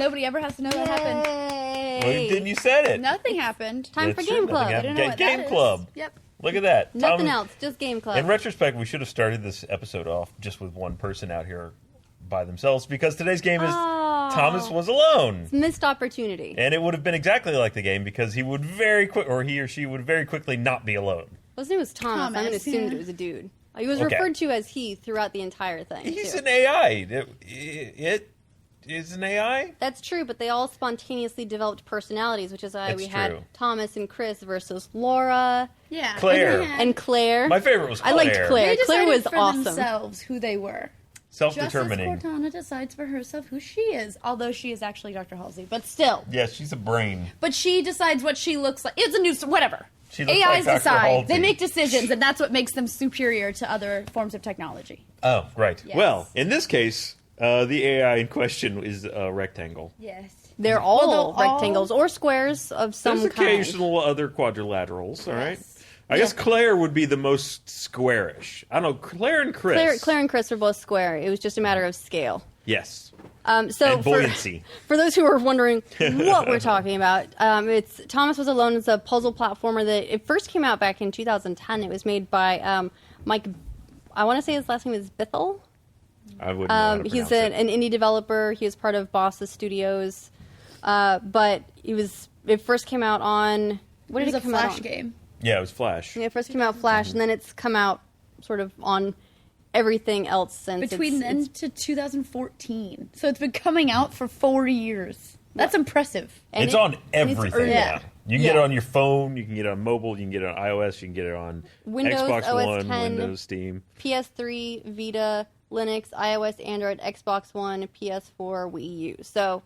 Nobody ever has to know that happened. Well, then you said it. Nothing happened. Time for Game Club. I don't know what Game that Club. is. Yep. Look at that. Nothing else, just Game Club. In retrospect, we should have started this episode off just with one person out here by themselves because today's game is Thomas was alone. It's a missed opportunity. And it would have been exactly like the game because he would he or she would very quickly not be alone. Well, his name was Thomas. I'm going to assume that it was a dude. He was referred to as he throughout the entire thing. He's an AI. It is an AI? That's true, but they all spontaneously developed personalities, which is why we had Thomas and Chris versus Laura. Yeah. Claire. And Claire. My favorite was Claire. I liked Claire. They Claire was for awesome. themselves who they were. Self-determining. Just as Cortana decides for herself who she is, although she is actually Dr. Halsey, but still. Yeah, she's a brain. But she decides what she looks like. It's a new, whatever. She looks AIs like Dr. decide. Halsey. They make decisions, and that's what makes them superior to other forms of technology. Oh, right. Yes. Well, in this case, the AI in question is a rectangle. Yes. They're all rectangles or squares of some There's kind. occasional other quadrilaterals, all right? I guess Claire would be the most squarish. I don't know, Claire and Chris. Claire and Chris were both square. It was just a matter of scale. Yes. So and buoyancy. For those who are wondering what we're talking about, it's Thomas Was Alone. It's a puzzle platformer that it first came out back in 2010. It was made by Mike. I want to say his last name is Bithell. I wouldn't know how to he's pronounce an indie developer. He was part of Bossa Studios, but it first came out on what did it come out on? It was a Flash game. Yeah, it was Flash. Yeah, it first came out Flash, and then it's come out sort of on everything else since. Between then to 2014. So it's been coming out for 4 years. That's impressive. And it's on everything now. You can get it on your phone, you can get it on mobile, you can get it on iOS, you can get it on Windows, Xbox OS One, 10, Windows, Steam. PS3, Vita, Linux, iOS, Android, Xbox One, PS4, Wii U. So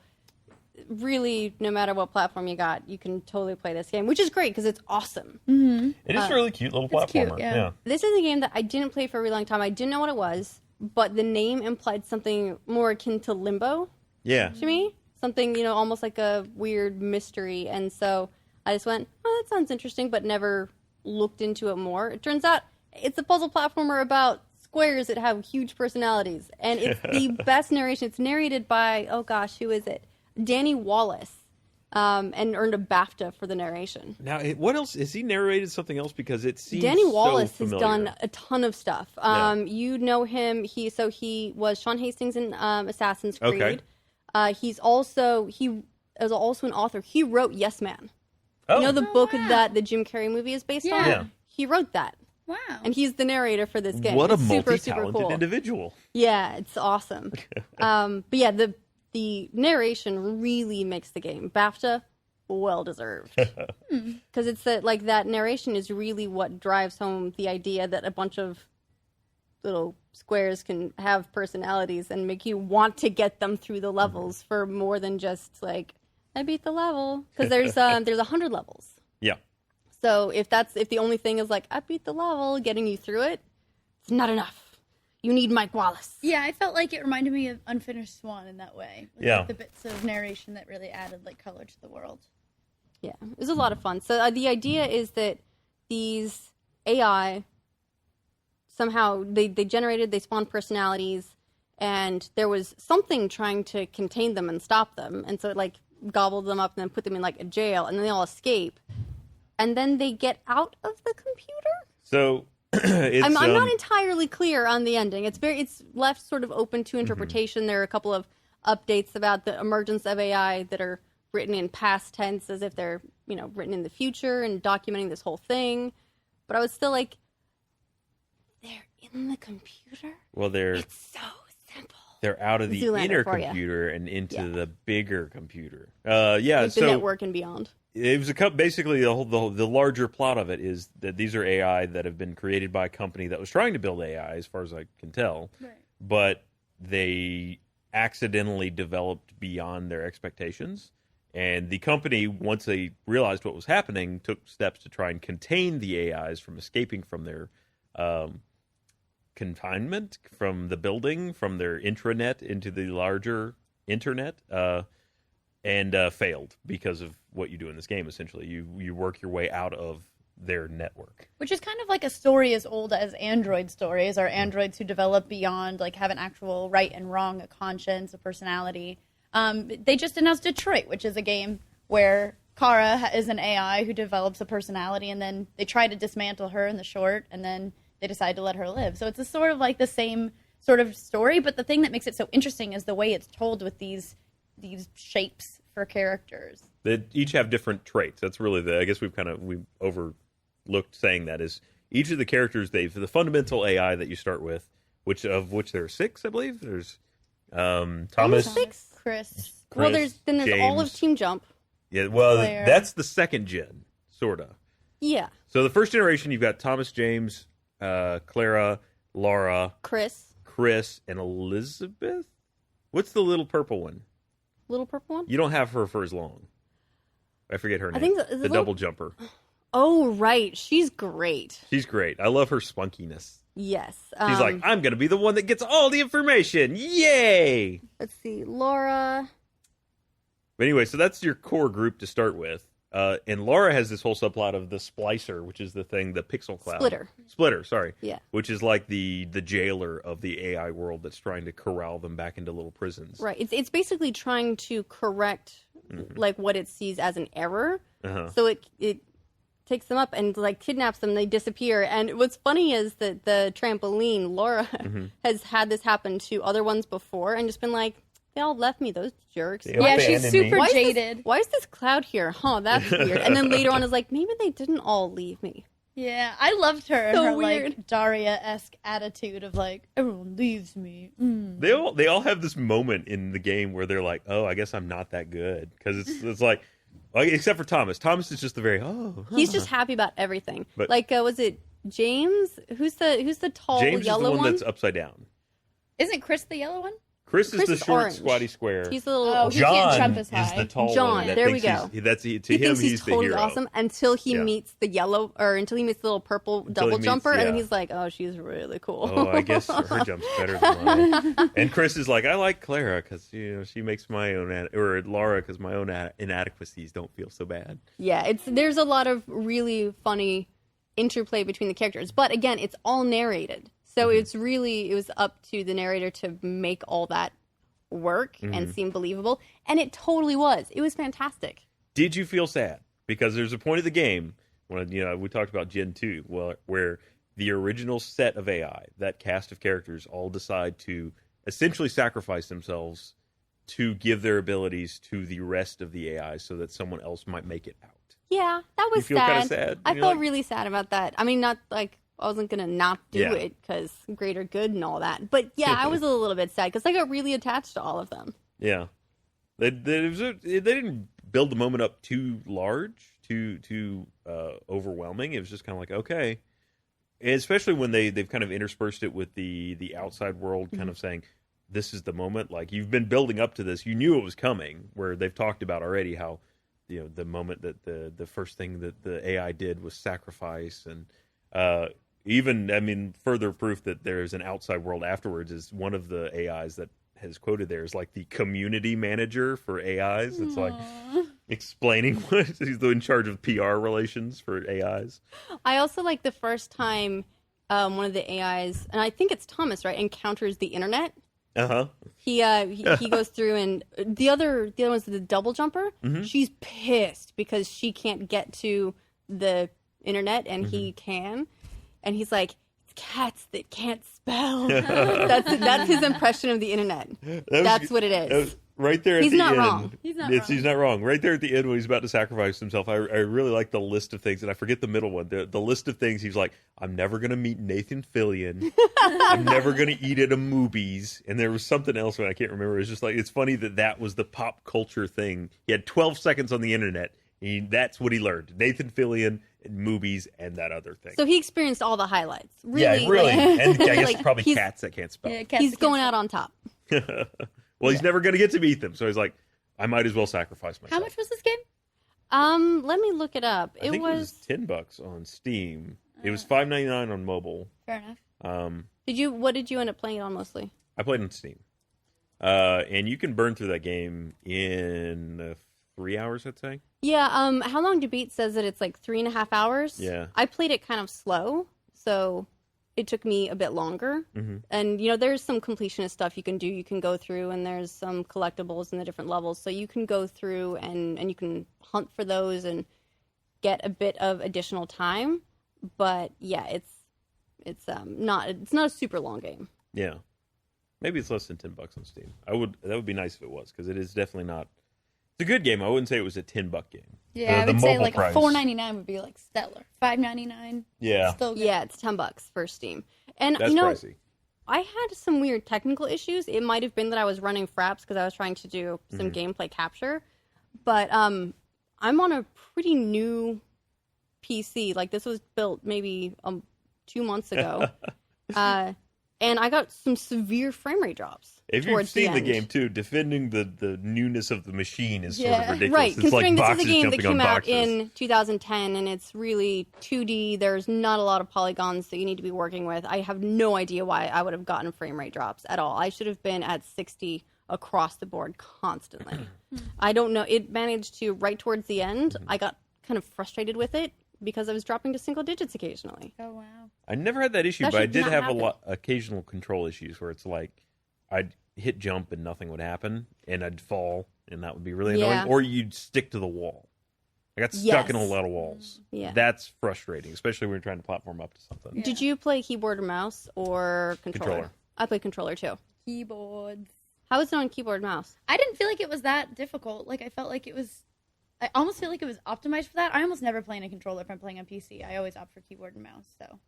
really, no matter what platform you got, you can totally play this game, which is great because it's awesome. Mm-hmm. It is a really cute little platformer. Cute, yeah. This is a game that I didn't play for a really long time. I didn't know what it was, but the name implied something more akin to Limbo. Yeah. To me, something almost like a weird mystery, and so I just went, "Oh, that sounds interesting," but never looked into it more. It turns out it's a puzzle platformer about squares that have huge personalities, and it's the best narration. It's narrated by who is it? Danny Wallace, and earned a BAFTA for the narration. Now, what else? Has he narrated something else? Because it seems Danny Wallace so has familiar. done a ton of stuff. You know him. He was Sean Hastings in Assassin's Creed. Okay. He was also an author. He wrote Yes Man. Oh. You know the book that the Jim Carrey movie is based on? Yeah. He wrote that. Wow. And he's the narrator for this game. What a It's super multi-talented cool. individual. Yeah, it's awesome. But yeah, the narration really makes the game. BAFTA, well deserved. Because it's that narration is really what drives home the idea that a bunch of little squares can have personalities and make you want to get them through the levels for more than just I beat the level. Because there's 100 levels. Yeah. So if the only thing is I beat the level, getting you through it, it's not enough. You need Mike Wallace. Yeah, I felt like it reminded me of Unfinished Swan in that way. Yeah. The bits of narration that really added color to the world. Yeah, it was a lot of fun. So the idea is that these AI somehow they spawned personalities, and there was something trying to contain them and stop them, and so it gobbled them up and then put them in a jail, and then they all escape, and then they get out of the computer. So I'm not entirely clear on the ending. It's left sort of open to interpretation. Mm-hmm. There are a couple of updates about the emergence of AI that are written in past tense as if they're written in the future and documenting this whole thing. But I was still they're in the computer? Well, it's so simple. They're out of the Zoolander inner for computer and into the bigger computer. The network and beyond. It was basically the larger plot of it is that these are AI that have been created by a company that was trying to build AI, as far as I can tell, right. But they accidentally developed beyond their expectations. And the company, once they realized what was happening, took steps to try and contain the AIs from escaping from their confinement, from the building, from their intranet into the larger internet. And failed because of what you do in this game. Essentially, you work your way out of their network, which is kind of like a story as old as Android stories, or androids who develop beyond, have an actual right and wrong, a conscience, a personality. They just announced Detroit, which is a game where Kara is an AI who develops a personality, and then they try to dismantle her in the short, and then they decide to let her live. So it's a sort of like the same sort of story, but the thing that makes it so interesting is the way it's told with these shapes for characters. They each have different traits. That's really I guess we've overlooked saying that is each of the characters, the fundamental AI that you start with, which there are 6, I believe. There's Thomas, 6? Chris. Well, there's all of Team Jump. Yeah, well, Claire. that's the second gen, sorta. Yeah. So the first generation, you've got Thomas, James, Clara, Laura, Chris, and Elizabeth. What's the little purple one? Little purple one? You don't have her for as long. I forget her name. I think the double jumper. Oh, right. She's great. She's great. I love her spunkiness. Yes. She's like, I'm going to be the one that gets all the information. Yay! Let's see. Laura. But anyway, so that's your core group to start with. And Laura has this whole subplot of the Splicer, which is the thing, the pixel cloud. Splitter, sorry. Yeah. Which is like the jailer of the AI world that's trying to corral them back into little prisons. Right. It's basically trying to correct like what it sees as an error. So it takes them up and like kidnaps them. They disappear. And what's funny is that the trampoline, Laura, has had this happen to other ones before and just been like, they all left me, those jerks. Yeah, she's super jaded. Why is this cloud here? Huh, that's weird. And then later on is like, maybe they didn't all leave me. Yeah, I loved her. So her weird. like Daria-esque attitude of like, everyone leaves me. They all have this moment in the game where they're like, oh, I guess I'm not that good. Because it's like, except for Thomas. Thomas is just the very, He's just happy about everything. But, like, was it James? Who's the tall James yellow is the one that's upside down. Isn't Chris the yellow one? Chris is the short, orange. squatty square. He's the little. Oh, he can't jump as high. is the tall John, one. That there we thinks go. He thinks he's he's totally the hero. awesome until he meets the yellow, or until he meets the little purple double jumper, and then he's like, "Oh, she's really cool." Oh, I guess her jump's better than mine. And Chris is like, I like Clara because she makes my own, or Laura because my own inadequacies don't feel so bad. Yeah, there's a lot of really funny interplay between the characters, but again, it's all narrated, so it was up to the narrator to make all that work and seem believable, and it totally was. It was fantastic. Did you feel sad? Because there's a point of the game when we talked about Gen 2, where the original set of AI, that cast of characters, all decide to essentially sacrifice themselves to give their abilities to the rest of the AI so that someone else might make it out. Yeah, that was You feel kind of sad? I felt really sad about that. I mean, not like I wasn't going to not do it because greater good and all that. But yeah, I was a little bit sad because I got really attached to all of them. Yeah. They didn't build the moment up too large, too overwhelming. It was just kind of like, okay. And especially when they've kind of interspersed it with the outside world kind of saying, this is the moment. Like, you've been building up to this. You knew it was coming, where they've talked about already how, the moment that the first thing that the AI did was sacrifice. And further proof that there's an outside world afterwards is one of the AIs that has quoted there is like the community manager for AIs. It's like explaining what he's in charge of PR relations for AIs. I also like the first time one of the AIs, and I think it's Thomas, right, encounters the internet. He goes through, and the other one's the double jumper. She's pissed because she can't get to the internet and he can, and he's like, it's cats that can't spell. that's his impression of the internet. That's what it is. Right there at he's the not end. Wrong. He's not wrong. Right there at the end when he's about to sacrifice himself, I really like the list of things, and I forget the middle one. The list of things, he's like, I'm never going to meet Nathan Fillion. I'm never going to eat at a movies. And there was something else I can't remember. It's just like, it's funny that was the pop culture thing. He had 12 seconds on the internet. That's what he learned. Nathan Fillion, movies, and that other thing. So he experienced all the highlights. Really, yeah, really. And I guess like, probably cats that can't spell. Yeah, he's going out on top. Well, he's never going to get to meet them, so he's like, I might as well sacrifice myself. How much was this game? Let me look it up. I think it was $10 on Steam. It was $5.99 on mobile. Fair enough. What did you end up playing it on mostly? I played on Steam. And you can burn through that game in 3 hours, I'd say. Yeah. How Long to Beat says that it's like 3.5 hours. Yeah. I played it kind of slow, so it took me a bit longer. And, you know, there's some completionist stuff you can do. You can go through, and there's some collectibles in the different levels. So you can go through and you can hunt for those and get a bit of additional time. But yeah, it's not a super long game. Yeah. Maybe it's less than $10 on Steam. That would be nice if it was, because it is definitely not. It's a good game. I wouldn't say it was a $10 game. Yeah, I The would say mobile like price. $4.99 would be like stellar. $5.99. Yeah. Still good. Yeah, it's $10 for Steam. And That's you know, pricey. I had some weird technical issues. It might have been that I was running fraps because I was trying to do some gameplay capture. But I'm on a pretty new PC. Like, this was built maybe 2 months ago. And I got some severe frame rate drops. If you've towards seen the end. game too, defending the newness of the machine is sort of Yeah. ridiculous. Right, It's considering like this is boxes a game that jumping on came out boxes. in 2010 and it's really 2D. There's not a lot of polygons that you need to be working with. I have no idea why I would have gotten frame rate drops at all. I should have been at 60 across the board constantly. I don't know. It managed to, right towards the end, I got kind of frustrated with it because I was dropping to single digits occasionally. Oh, wow. I never had that issue, That but I should did not have happen. occasional control issues where it's like I'd hit jump and nothing would happen, and I'd fall, and that would be really Yeah. annoying. Or you'd stick to the wall. I got stuck in a Yes. lot of walls. Yeah. That's frustrating, especially when you're trying to platform up to something. Yeah. Did you play keyboard or mouse or controller? Controller. I played controller too. Keyboards. How is it on keyboard and mouse? I didn't feel like it was that difficult. Like, I felt like it was... I almost feel like it was optimized for that. I almost never play in a controller if I'm playing on PC. I always opt for keyboard and mouse, so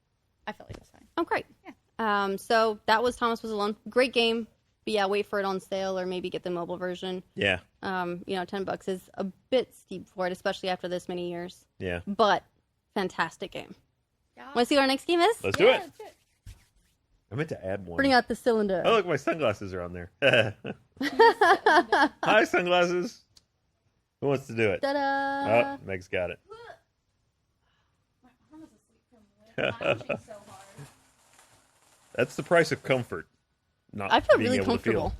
I felt like it was fine. Oh, great. Yeah. So that was Thomas Was Alone. Great game. But yeah, wait for it on sale or maybe get the mobile version. Yeah, You know, $10 is a bit steep for it, especially after this many years. yeah. But fantastic game. Yeah. Want to see what our next game is? Let's do it. Let's do it. I meant to add one. Bring out the cylinder. Oh, look, my sunglasses are on there. Hi, sunglasses. Who wants to do it? Ta-da! Oh, Meg's got it. My arm was asleep from lounging so hard. That's the price of comfort. Not I feel being really able to feel.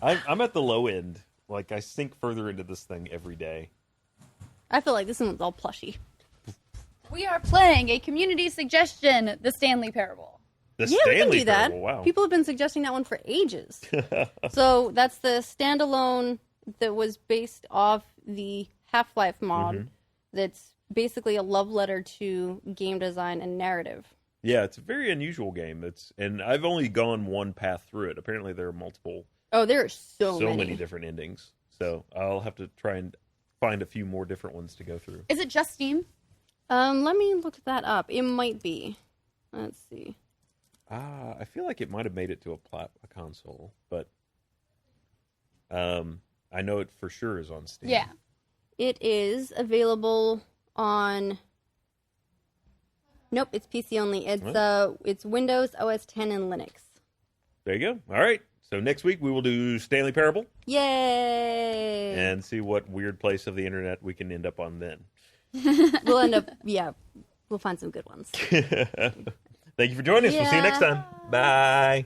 comfortable. I'm at the low end. Like, I sink further into this thing every day. I feel like this one's all plushy. We are playing a community suggestion, The Stanley Parable. The Yeah, Stanley we can do that. Parable, wow. People have been suggesting that one for ages. So that's the standalone that was based off the Half-Life mod. That's basically a love letter to game design and narrative. Yeah, it's a very unusual game. And I've only gone one path through it. Apparently there are multiple, Oh, there are so many different endings. So I'll have to try and find a few more different ones to go through. Is it just Steam? Let me look that up. It might be. Let's see. I feel like it might have made it to a console, but I know it for sure is on Steam. Yeah. It is available on. Nope, it's PC only. It's Windows, OS 10, and Linux. There you go. All right. So next week we will do Stanley Parable Yay! and see what weird place of the internet we can end up on then. We'll end up. Yeah, we'll find some good ones. Thank you for joining us. We'll see you next time. Bye.